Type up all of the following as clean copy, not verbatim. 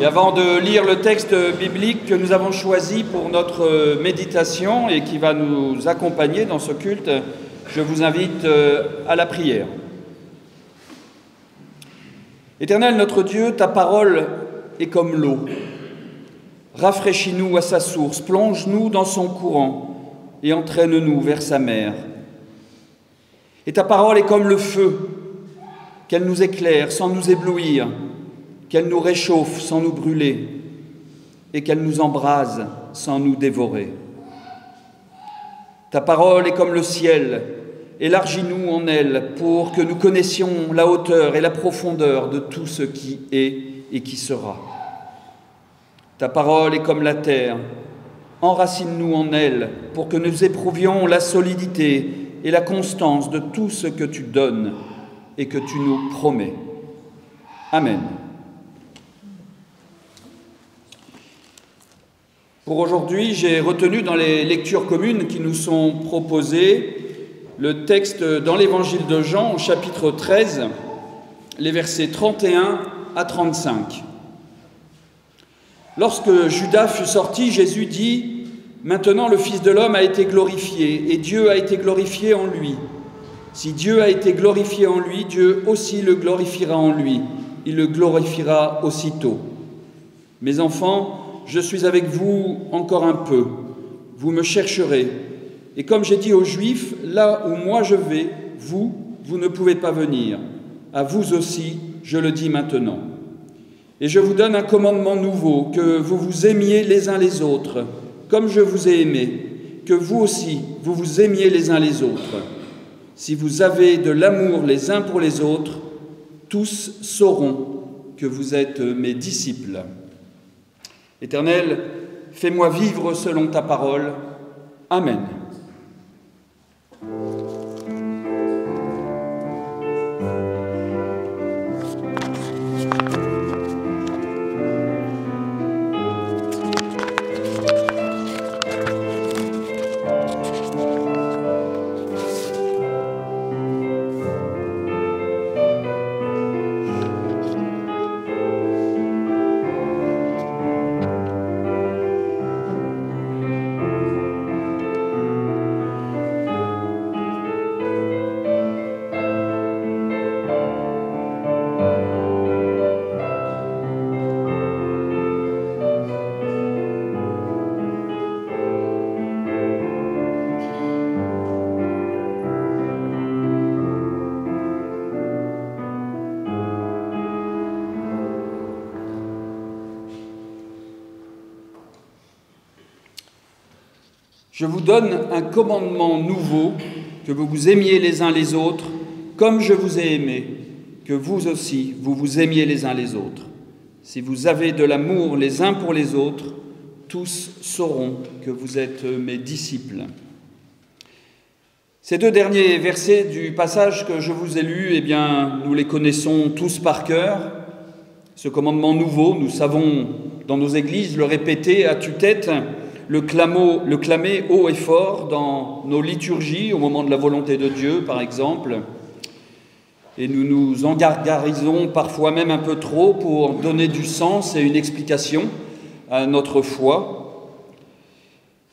Et avant de lire le texte biblique que nous avons choisi pour notre méditation et qui va nous accompagner dans ce culte, je vous invite à la prière. Éternel notre Dieu, ta parole est comme l'eau. Rafraîchis-nous à sa source, plonge-nous dans son courant et entraîne-nous vers sa mer. Et ta parole est comme le feu, qu'elle nous éclaire sans nous éblouir, qu'elle nous réchauffe sans nous brûler et qu'elle nous embrase sans nous dévorer. Ta parole est comme le ciel, élargis-nous en elle pour que nous connaissions la hauteur et la profondeur de tout ce qui est et qui sera. Ta parole est comme la terre, enracine-nous en elle pour que nous éprouvions la solidité et la constance de tout ce que tu donnes et que tu nous promets. Amen. Pour aujourd'hui, j'ai retenu dans les lectures communes qui nous sont proposées le texte dans l'Évangile de Jean, au chapitre 13, les versets 31 à 35. Lorsque Judas fut sorti, Jésus dit « Maintenant le Fils de l'homme a été glorifié, et Dieu a été glorifié en lui. Si Dieu a été glorifié en lui, Dieu aussi le glorifiera en lui. Il le glorifiera aussitôt. Mes enfants, je suis avec vous encore un peu. Vous me chercherez. Et comme j'ai dit aux Juifs, là où moi je vais, vous ne pouvez pas venir. À vous aussi, je le dis maintenant. Et je vous donne un commandement nouveau, que vous vous aimiez les uns les autres, comme je vous ai aimé, que vous aussi, vous vous aimiez les uns les autres. Si vous avez de l'amour les uns pour les autres, tous sauront que vous êtes mes disciples. Éternel, fais-moi vivre selon ta parole. Amen. Je vous donne un commandement nouveau, que vous vous aimiez les uns les autres, comme je vous ai aimé, que vous aussi, vous vous aimiez les uns les autres. Si vous avez de l'amour les uns pour les autres, tous sauront que vous êtes mes disciples. Ces deux derniers versets du passage que je vous ai lu, eh bien, nous les connaissons tous par cœur. Ce commandement nouveau, nous savons dans nos églises le répéter à tue-tête, le clamer haut et fort dans nos liturgies, au moment de la volonté de Dieu, par exemple. Et nous nous en gargarisons parfois même un peu trop pour donner du sens et une explication à notre foi.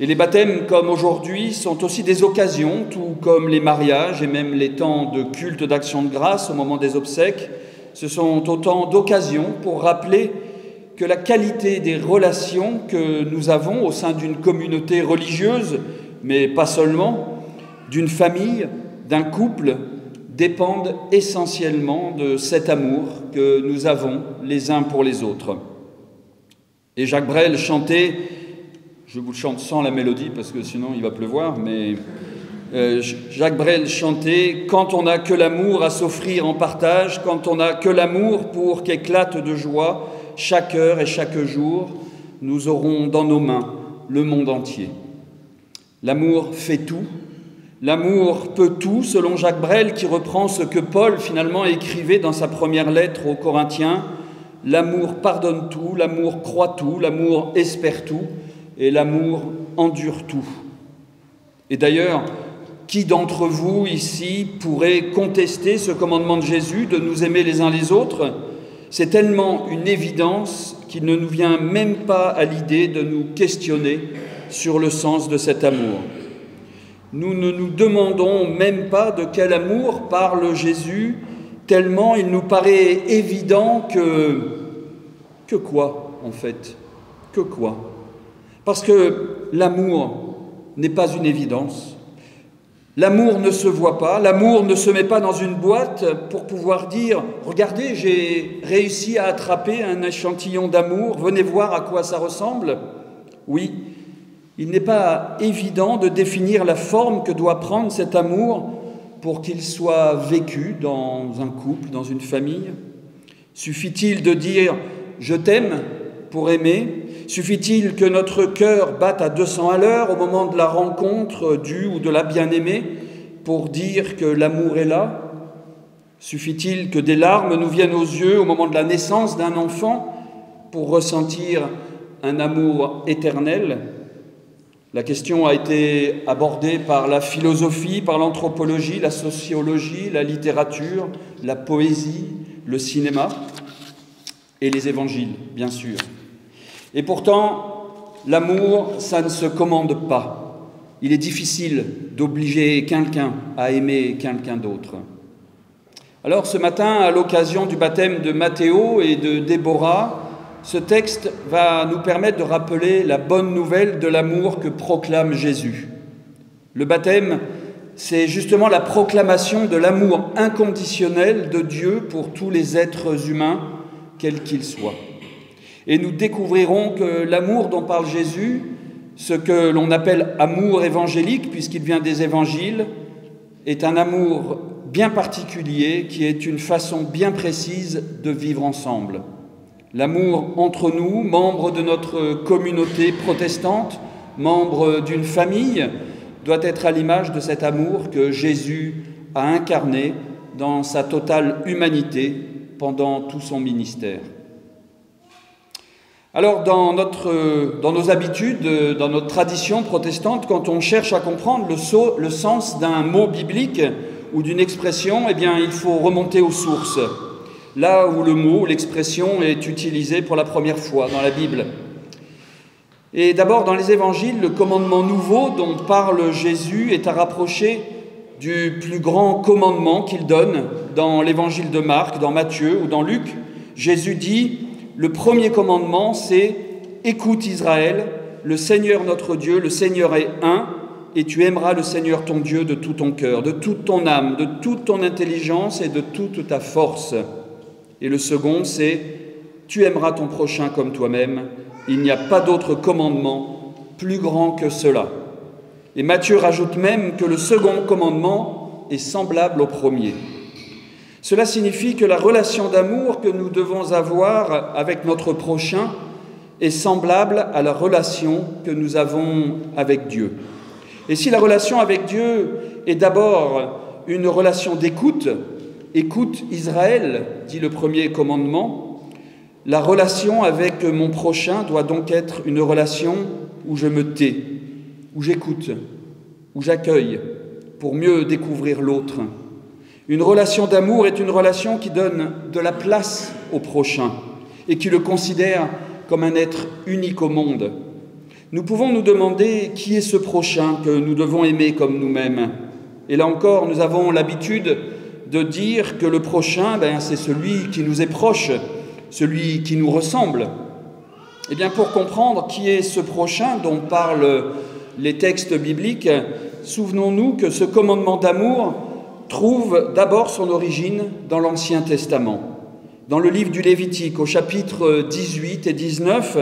Et les baptêmes, comme aujourd'hui, sont aussi des occasions, tout comme les mariages et même les temps de culte d'action de grâce au moment des obsèques, ce sont autant d'occasions pour rappeler que la qualité des relations que nous avons au sein d'une communauté religieuse, mais pas seulement, d'une famille, d'un couple, dépendent essentiellement de cet amour que nous avons les uns pour les autres. Et Jacques Brel chantait, je vous le chante sans la mélodie parce que sinon il va pleuvoir, mais Jacques Brel chantait « Quand on n'a que l'amour à s'offrir en partage, quand on n'a que l'amour pour qu'éclate de joie, chaque heure et chaque jour, nous aurons dans nos mains le monde entier. » L'amour fait tout, l'amour peut tout, selon Jacques Brel, qui reprend ce que Paul finalement écrivait dans sa première lettre aux Corinthiens. L'amour pardonne tout, l'amour croit tout, l'amour espère tout, et l'amour endure tout. Et d'ailleurs, qui d'entre vous ici pourrait contester ce commandement de Jésus de nous aimer les uns les autres ? C'est tellement une évidence qu'il ne nous vient même pas à l'idée de nous questionner sur le sens de cet amour. Nous ne nous demandons même pas de quel amour parle Jésus, tellement il nous paraît évident que quoi, en fait? Que quoi? Parce que l'amour n'est pas une évidence. L'amour ne se voit pas, l'amour ne se met pas dans une boîte pour pouvoir dire « Regardez, j'ai réussi à attraper un échantillon d'amour, venez voir à quoi ça ressemble ». Oui, il n'est pas évident de définir la forme que doit prendre cet amour pour qu'il soit vécu dans un couple, dans une famille. Suffit-il de dire « Je t'aime » pour aimer? Suffit-il que notre cœur batte à 200 à l'heure au moment de la rencontre du ou de la bien-aimée pour dire que l'amour est là? Suffit-il que des larmes nous viennent aux yeux au moment de la naissance d'un enfant pour ressentir un amour éternel? La question a été abordée par la philosophie, par l'anthropologie, la sociologie, la littérature, la poésie, le cinéma et les évangiles, bien sûr. Et pourtant, l'amour, ça ne se commande pas. Il est difficile d'obliger quelqu'un à aimer quelqu'un d'autre. Alors ce matin, à l'occasion du baptême de Mathéo et de Déborah, ce texte va nous permettre de rappeler la bonne nouvelle de l'amour que proclame Jésus. Le baptême, c'est justement la proclamation de l'amour inconditionnel de Dieu pour tous les êtres humains, quels qu'ils soient. Et nous découvrirons que l'amour dont parle Jésus, ce que l'on appelle amour évangélique, puisqu'il vient des évangiles, est un amour bien particulier qui est une façon bien précise de vivre ensemble. L'amour entre nous, membres de notre communauté protestante, membres d'une famille, doit être à l'image de cet amour que Jésus a incarné dans sa totale humanité pendant tout son ministère. Alors, dans nos habitudes, dans notre tradition protestante, quand on cherche à comprendre le sens d'un mot biblique ou d'une expression, eh bien, il faut remonter aux sources, là où le mot, l'expression est utilisé pour la première fois dans la Bible. Et d'abord, dans les évangiles, le commandement nouveau dont parle Jésus est à rapprocher du plus grand commandement qu'il donne dans l'évangile de Marc, dans Matthieu ou dans Luc. Jésus dit: le premier commandement, c'est « Écoute Israël, le Seigneur notre Dieu, le Seigneur est un, et tu aimeras le Seigneur ton Dieu de tout ton cœur, de toute ton âme, de toute ton intelligence et de toute ta force. » Et le second, c'est « Tu aimeras ton prochain comme toi-même. Il n'y a pas d'autre commandement plus grand que cela. » Et Matthieu rajoute même que le second commandement est semblable au premier. Cela signifie que la relation d'amour que nous devons avoir avec notre prochain est semblable à la relation que nous avons avec Dieu. Et si la relation avec Dieu est d'abord une relation d'écoute, écoute Israël, dit le premier commandement, la relation avec mon prochain doit donc être une relation où je me tais, où j'écoute, où j'accueille pour mieux découvrir l'autre. Une relation d'amour est une relation qui donne de la place au prochain et qui le considère comme un être unique au monde. Nous pouvons nous demander qui est ce prochain que nous devons aimer comme nous-mêmes. Et là encore, nous avons l'habitude de dire que le prochain, c'est celui qui nous est proche, celui qui nous ressemble. Eh bien, pour comprendre qui est ce prochain dont parlent les textes bibliques, souvenons-nous que ce commandement d'amour trouve d'abord son origine dans l'Ancien Testament. Dans le livre du Lévitique, au chapitre 18 et 19,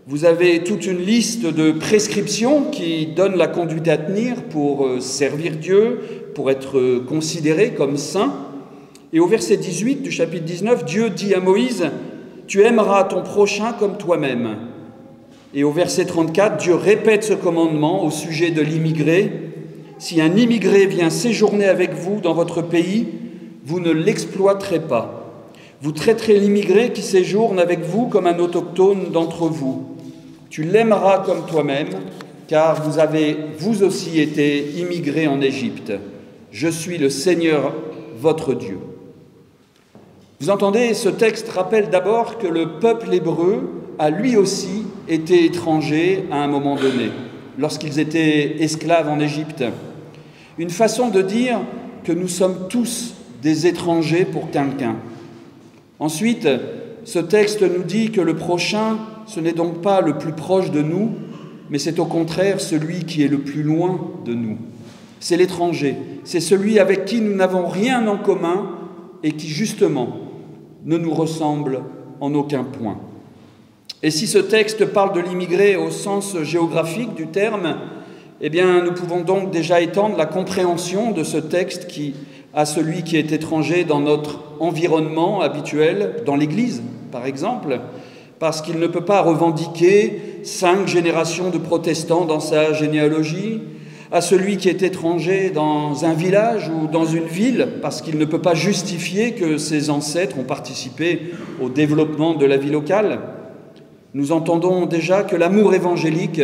vous avez toute une liste de prescriptions qui donnent la conduite à tenir pour servir Dieu, pour être considéré comme saint. Et au verset 18 du chapitre 19, Dieu dit à Moïse « Tu aimeras ton prochain comme toi-même ». Et au verset 34, Dieu répète ce commandement au sujet de l'immigré. « Si un immigré vient séjourner avec vous dans votre pays, vous ne l'exploiterez pas. Vous traiterez l'immigré qui séjourne avec vous comme un autochtone d'entre vous. Tu l'aimeras comme toi-même, car vous avez vous aussi été immigrés en Égypte. Je suis le Seigneur, votre Dieu. » Vous entendez, ce texte rappelle d'abord que le peuple hébreu a lui aussi été étranger à un moment donné, lorsqu'ils étaient esclaves en Égypte. Une façon de dire que nous sommes tous des étrangers pour quelqu'un. Ensuite, ce texte nous dit que le prochain, ce n'est donc pas le plus proche de nous, mais c'est au contraire celui qui est le plus loin de nous. C'est l'étranger, c'est celui avec qui nous n'avons rien en commun et qui, justement, ne nous ressemble en aucun point. Et si ce texte parle de l'immigré au sens géographique du terme, eh bien, nous pouvons donc déjà étendre la compréhension de ce texte à celui qui est étranger dans notre environnement habituel, dans l'Église, par exemple, parce qu'il ne peut pas revendiquer 5 générations de protestants dans sa généalogie, à celui qui est étranger dans un village ou dans une ville, parce qu'il ne peut pas justifier que ses ancêtres ont participé au développement de la vie locale. Nous entendons déjà que l'amour évangélique,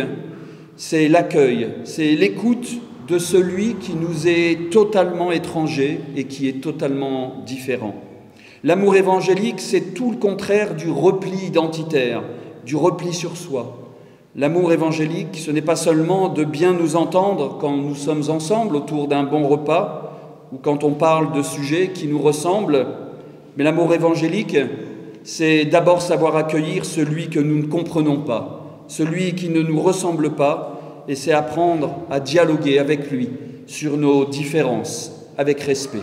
c'est l'accueil, c'est l'écoute de celui qui nous est totalement étranger et qui est totalement différent. L'amour évangélique, c'est tout le contraire du repli identitaire, du repli sur soi. L'amour évangélique, ce n'est pas seulement de bien nous entendre quand nous sommes ensemble autour d'un bon repas ou quand on parle de sujets qui nous ressemblent, mais l'amour évangélique, c'est d'abord savoir accueillir celui que nous ne comprenons pas, celui qui ne nous ressemble pas, et c'est apprendre à dialoguer avec lui sur nos différences, avec respect.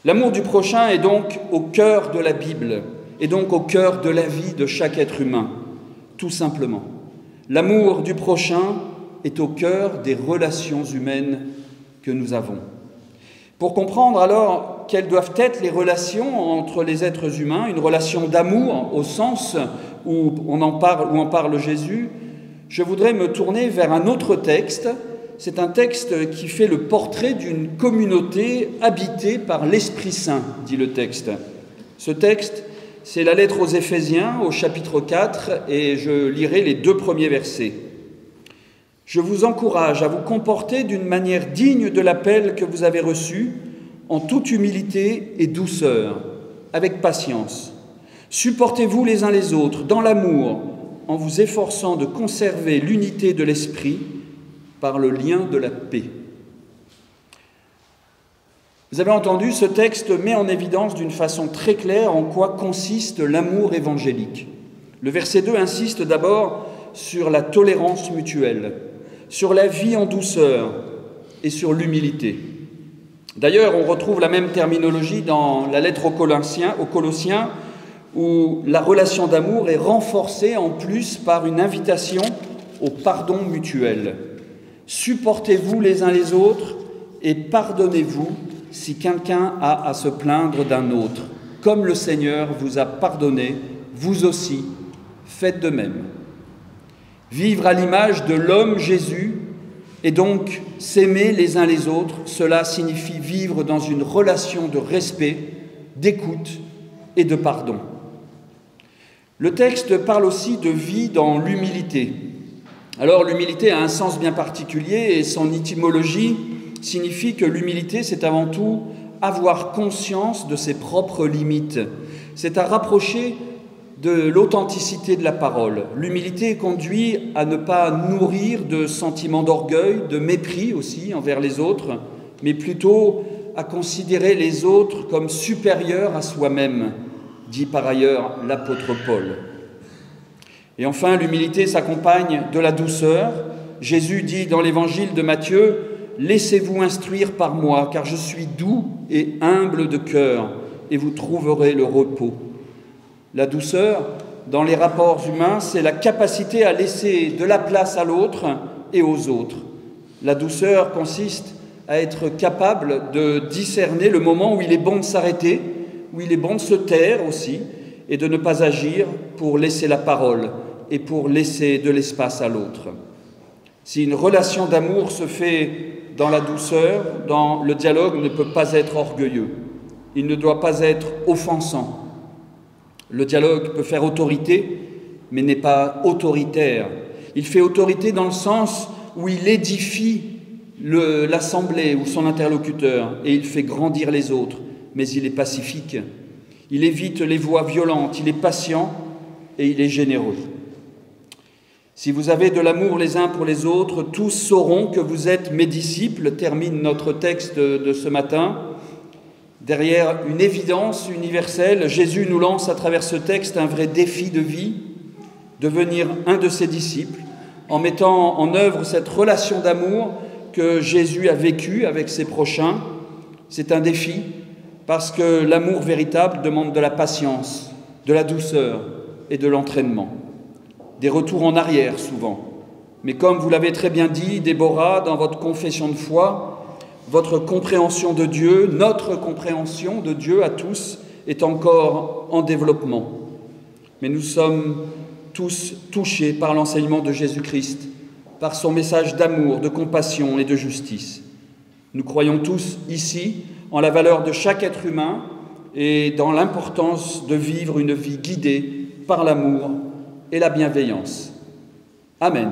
L'amour du prochain est donc au cœur de la Bible, et donc au cœur de la vie de chaque être humain, tout simplement. L'amour du prochain est au cœur des relations humaines que nous avons. Pour comprendre alors quelles doivent être les relations entre les êtres humains, une relation d'amour au sens où en parle Jésus, je voudrais me tourner vers un autre texte. C'est un texte qui fait le portrait d'une communauté habitée par l'Esprit Saint, dit le texte. Ce texte, c'est la lettre aux Éphésiens, au chapitre 4, et je lirai les 2 premiers versets. « Je vous encourage à vous comporter d'une manière digne de l'appel que vous avez reçu, en toute humilité et douceur, avec patience. Supportez-vous les uns les autres dans l'amour, en vous efforçant de conserver l'unité de l'esprit par le lien de la paix. » Vous avez entendu, ce texte met en évidence d'une façon très claire en quoi consiste l'amour évangélique. Le verset 2 insiste d'abord sur la tolérance mutuelle, sur la vie en douceur et sur l'humilité. D'ailleurs, on retrouve la même terminologie dans la lettre aux Colossiens, où la relation d'amour est renforcée en plus par une invitation au pardon mutuel. Supportez-vous les uns les autres et pardonnez-vous si quelqu'un a à se plaindre d'un autre. Comme le Seigneur vous a pardonné, vous aussi, faites de même. Vivre à l'image de l'homme Jésus et donc s'aimer les uns les autres, cela signifie vivre dans une relation de respect, d'écoute et de pardon. Le texte parle aussi de vie dans l'humilité. Alors l'humilité a un sens bien particulier et son étymologie signifie que l'humilité, c'est avant tout avoir conscience de ses propres limites. C'est à rapprocher de l'authenticité de la parole. L'humilité conduit à ne pas nourrir de sentiments d'orgueil, de mépris aussi envers les autres, mais plutôt à considérer les autres comme supérieurs à soi-même, dit par ailleurs l'apôtre Paul. Et enfin, l'humilité s'accompagne de la douceur. Jésus dit dans l'évangile de Matthieu « Laissez-vous instruire par moi, car je suis doux et humble de cœur, et vous trouverez le repos. » La douceur, dans les rapports humains, c'est la capacité à laisser de la place à l'autre et aux autres. La douceur consiste à être capable de discerner le moment où il est bon de s'arrêter, où il est bon de se taire aussi, et de ne pas agir pour laisser la parole et pour laisser de l'espace à l'autre. Si une relation d'amour se fait dans la douceur, le dialogue ne peut pas être orgueilleux. Il ne doit pas être offensant. Le dialogue peut faire autorité, mais n'est pas autoritaire. Il fait autorité dans le sens où il édifie l'assemblée ou son interlocuteur et il fait grandir les autres, mais il est pacifique. Il évite les voies violentes, il est patient et il est généreux. Si vous avez de l'amour les uns pour les autres, tous sauront que vous êtes mes disciples, termine notre texte de ce matin. Derrière une évidence universelle, Jésus nous lance à travers ce texte un vrai défi de vie, devenir un de ses disciples, en mettant en œuvre cette relation d'amour que Jésus a vécue avec ses prochains. C'est un défi parce que l'amour véritable demande de la patience, de la douceur et de l'entraînement. Des retours en arrière souvent. Mais comme vous l'avez très bien dit, Déborah, dans votre confession de foi, votre compréhension de Dieu, notre compréhension de Dieu à tous, est encore en développement. Mais nous sommes tous touchés par l'enseignement de Jésus-Christ, par son message d'amour, de compassion et de justice. Nous croyons tous ici en la valeur de chaque être humain et dans l'importance de vivre une vie guidée par l'amour et la bienveillance. Amen.